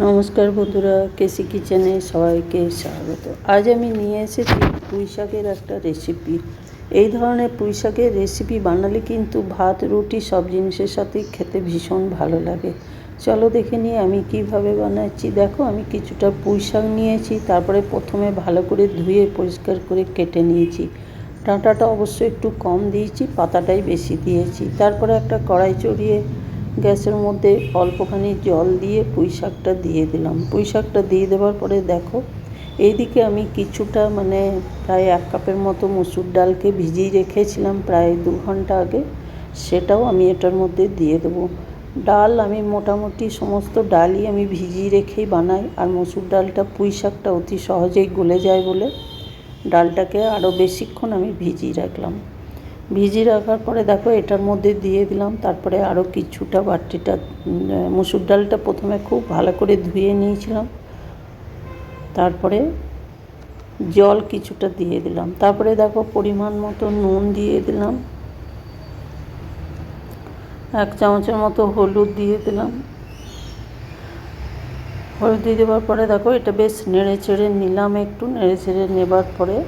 নমস্কার বন্ধুরা, কেসি কিচেনে সবাইকে স্বাগত। আজ আমি নিয়ে এসেছি পুঁই শাকের একটা রেসিপি। এই ধরনের পুঁই শাকের রেসিপি বানালে কিন্তু ভাত রুটি সব জিনিসের সাথেই খেতে ভীষণ ভালো লাগে। চলো দেখে নিয়ে আমি কিভাবে বানাচ্ছি। দেখো, আমি কিছুটা পুঁই শাক নিয়েছি, তারপরে প্রথমে ভালো করে ধুয়ে পরিষ্কার করে কেটে নিয়েছি। ডাঁটাটা অবশ্যই একটু কম দিয়েছি, পাতাটাই বেশি দিয়েছি। তারপরে একটা কড়াই চড়িয়ে গ্যাসের মধ্যে অল্পখানি জল দিয়ে পুঁই শাকটা দিয়ে দিলাম। পুঁই শাকটা দিয়ে দেওয়ার পরে দেখো, এইদিকে আমি কিছুটা প্রায় 1 কাপের মতো মসুর ডালকে ভিজিয়ে রেখেছিলাম প্রায় 2 ঘন্টা আগে, সেটাও আমি এটার মধ্যে দিয়ে দেবো। ডাল আমি মোটামুটি সমস্ত ডালই আমি ভিজিয়ে রেখেই বানাই, আর মসুর ডালটা পুঁই শাকটা অতি সহজেই গলে যায় বলে ডালটাকে আরও বেশিক্ষণ আমি ভিজিয়ে রাখলাম। ভিজিয়ে রাখার পরে দেখো এটার মধ্যে দিয়ে দিলাম। তারপরে আরও কিছুটা বাটিটা মসুর ডালটা প্রথমে খুব ভালো করে ধুয়ে নিয়েছিলাম, তারপরে জল কিছুটা দিয়ে দিলাম। তারপরে দেখো পরিমাণ মতো নুন দিয়ে দিলাম, 1 চামচের মতো হলুদ দিয়ে দিলাম। হলুদ দিয়ে দেওয়ার পরে দেখো এটা বেশ নেড়ে চেড়ে নিলাম। একটু নেড়ে চেড়ে নেবার পরে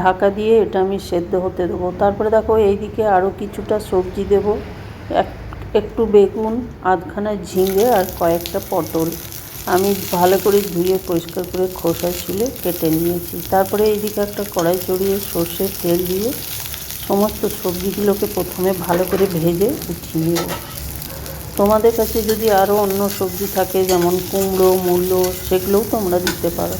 ঢাকা দিয়ে এটা আমি সেদ্ধ হতে দেবো। তারপরে দেখো এইদিকে আরও কিছুটা সবজি দেব, একটু বেগুন, আধখানা ঝিঙে আর কয়েকটা পটল আমি ভালো করে ধুয়ে পরিষ্কার করে খোসা ছুলে কেটে নিয়েছি। তারপরে এইদিকে একটা কড়াই চড়িয়ে সর্ষের তেল দিয়ে সমস্ত সবজিগুলোকে প্রথমে ভালো করে ভেজে উঠিয়ে নেব। তোমাদের কাছে যদি আরও অন্য সবজি থাকে, যেমন কুমড়ো, মূলো, সেগুলোও তোমরা দিতে পারো।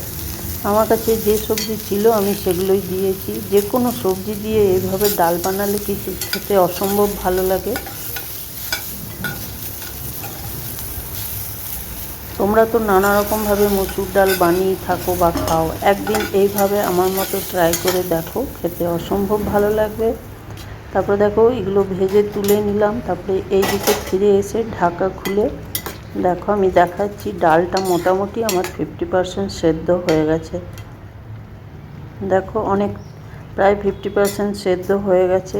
আমার কাছে যে সবজি ছিল আমি সেগুলোই দিয়েছি। যে কোনো সবজি দিয়ে এইভাবে ডাল বানালে কিন্তু খেতে অসম্ভব ভালো লাগে। তোমরা তো নানা রকমভাবে মসুর ডাল বানিয়ে থাকো বা খাও, একদিন এইভাবে আমার মতো ট্রাই করে দেখো, খেতে অসম্ভব ভালো লাগবে। তারপরে দেখো এগুলো ভেজে তুলে নিলাম। তারপরে এই দিকে ফিরে এসে ঢাকা খুলে দেখো আমি দেখাচ্ছি, ডালটা মোটামুটি আমার 50% সেদ্ধ হয়ে গেছে। দেখো প্রায় 50% সেদ্ধ হয়ে গেছে।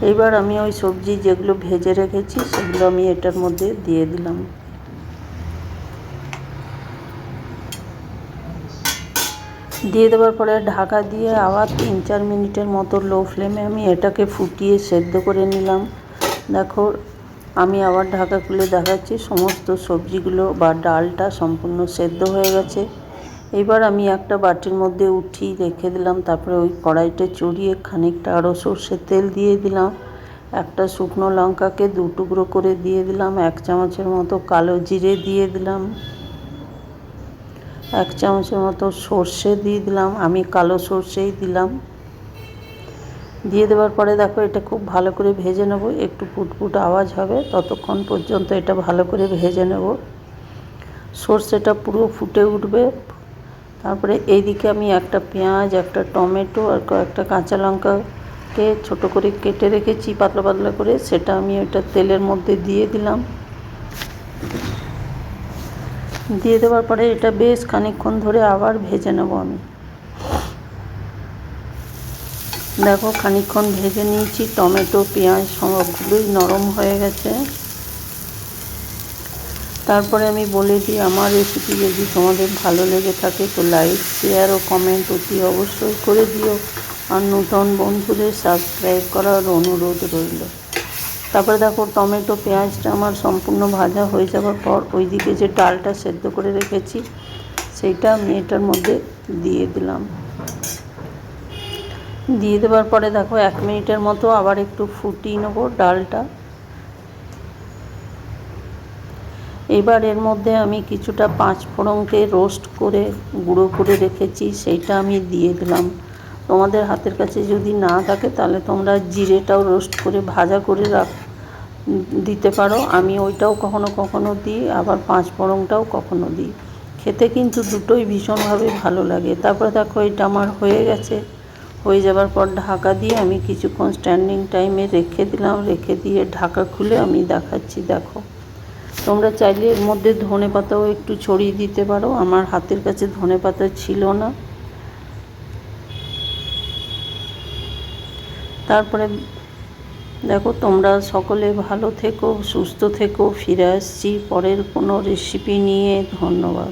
এইবার আমি ওই সবজি যেগুলো ভেজে রেখেছি সেগুলো আমি এটার মধ্যে দিয়ে দিলাম। দিয়ে দেওয়ার পরে ঢাকা দিয়ে আবার 3-4 মিনিটের মতো লো ফ্লেমে আমি এটাকে ফুটিয়ে সেদ্ধ করে নিলাম। দেখো আমি আবার ঢাকা খুলে দেখাচ্ছি, সমস্ত সবজিগুলো বা ডালটা সম্পূর্ণ সেদ্ধ হয়ে গেছে। এবার আমি একটা বাটির মধ্যে উঠিয়ে রেখে দিলাম। তারপরে ওই কড়াইটা চড়িয়ে খানিকটা আরও সর্ষের তেল দিয়ে দিলাম। একটা শুকনো লঙ্কাকে 2 টুকরো করে দিয়ে দিলাম। 1 চামচের মতো কালো জিরে দিয়ে দিলাম। 1 চামচের মতো সর্ষে দিয়ে দিলাম, আমি কালো সর্ষেই দিলাম। দিয়ে দেওয়ার পরে দেখো এটা খুব ভালো করে ভেজে নেব। একটু পুটপুট আওয়াজ হবে, ততক্ষণ পর্যন্ত এটা ভালো করে ভেজে নেব। সর্ষেটা পুরো ফুটে উঠবে। তারপরে এইদিকে আমি একটা পেঁয়াজ, একটা টমেটো আর কয়েকটা কাঁচা লঙ্কাকে ছোট করে কেটে রেখেছি পাতলা পাতলা করে, সেটা আমি ওইটা তেলের মধ্যে দিয়ে দিলাম। দিয়ে দেওয়ার পরে এটা বেশ খানিকক্ষণ ধরে আবার ভেজে নেব আমি। দেখো খানিকক্ষণ ভেজে নিয়েছি, টমেটো পেঁয়াজ সবগুলোই নরম হয়ে গেছে। তারপরে আমি বলে দিই, আমার রেসিপি যদি তোমাদের ভালো লেগে থাকে তো লাইক, শেয়ার ও কমেন্ট অতি অবশ্যই করে দিও, আর নতুন বন্ধুদের সাবস্ক্রাইব করার অনুরোধ রইল। তারপরে দেখো টমেটো পেঁয়াজটা আমার সম্পূর্ণ ভাজা হয়ে যাওয়ার পর ওইদিকে যে ডালটা সেদ্ধ করে রেখেছি সেইটা আমি এটার মধ্যে দিয়ে দিলাম। দিয়ে দেওয়ার পরে দেখো 1 মিনিটের মতো আবার একটু ফুটিয়ে নেবো ডালটা। এবার এর মধ্যে আমি কিছুটা 5 ফোড়নকে রোস্ট করে গুঁড়ো করে রেখেছি, সেইটা আমি দিয়ে দিলাম। তোমাদের হাতের কাছে যদি না থাকে তাহলে তোমরা জিরেটাও রোস্ট করে ভাজা করে দিতে পারো। আমি ওইটাও কখনো কখনো দিই, আবার 5 ফোড়নটাও কখনো দিই। খেতে কিন্তু দুটোই ভীষণভাবে ভালো লাগে। তারপরে দেখো এটা আমার হয়ে গেছে। হয়ে যাবার পর ঢাকা দিয়ে আমি কিছুক্ষণ স্ট্যান্ডিং টাইমে রেখে দিলাম। রেখে দিয়ে ঢাকা খুলে আমি দেখাচ্ছি। দেখো তোমরা চাইলে এর মধ্যে ধনেপাতাও একটু ছড়িয়ে দিতে পারো, আমার হাতের কাছে ধনেপাতা ছিল না। তারপরে দেখো, তোমরা সকলে ভালো থেকো, সুস্থ থেকো। ফিরে আসছি পরের কোনো রেসিপি নিয়ে। ধন্যবাদ।